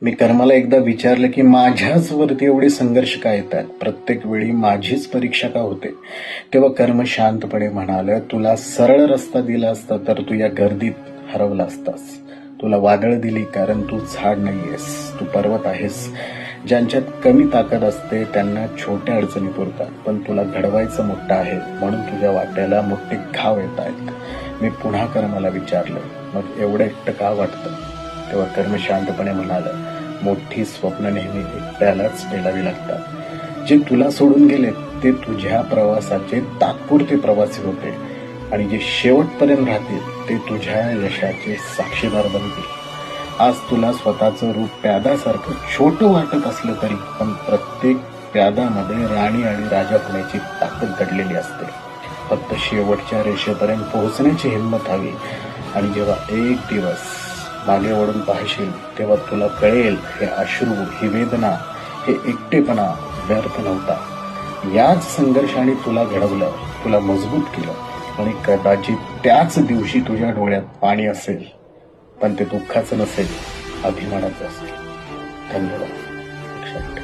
मी कर्माला एकदा विचारलं की माझ्याच वरती एवढे संघर्ष का येतात, प्रत्येक वेळी माझीच परीक्षा का होते. तेव्हा कर्म शांतपणे म्हणालं, तुला सरळ रस्ता दिला असता तर तू या गर्दीत हरवला असतास. तुला वादळ दिली कारण तू झाड नाहीयेस, तू पर्वत आहेस. ज्यांच्यात कमी ताकद असते त्यांना छोट्या अडचणी पुरतात, पण तुला घडवायचं मोठं आहे म्हणून तुझ्या वाट्याला मोठे घाव येत आहेत. मी पुन्हा कर्माला विचारलं, मग एवढं एकटं का वाटतं. तेव्हा कर्म शांतपणे म्हणालं, मोठी स्वप्न नेहमी एकट्यालाच पेलावी लागतात. जे तुला सोडून गेले ते तुझ्या प्रवासाचे तात्पुरते प्रवासी होते आणि जे शेवटपर्यंत राहतील ते तुझ्या यशाचे साक्षीदार बनतील. आज तुला स्वतःचं रूप प्यादासारखं छोटं वाटत असलं तरी पण प्रत्येक प्यादामध्ये राणी आणि राजा होण्याची ताकद दडलेली असते. फक्त शेवटच्या रेषेपर्यंत पोहोचण्याची हिंमत हवी. आणि जेव्हा एक दिवस मागे वळून पाहशील तेव्हा तुला कळेल, हे अश्रू, ही वेदना, हे एकटेपणा व्यर्थ नव्हता. याच संघर्षाने तुला घडवलं, तुला मजबूत केलं आणि कदाचित त्याच दिवशी तुझ्या डोळ्यात पाणी असेल, पण ते दुःखाचं नसेल, अभिमानाचं असेल. धन्यवाद.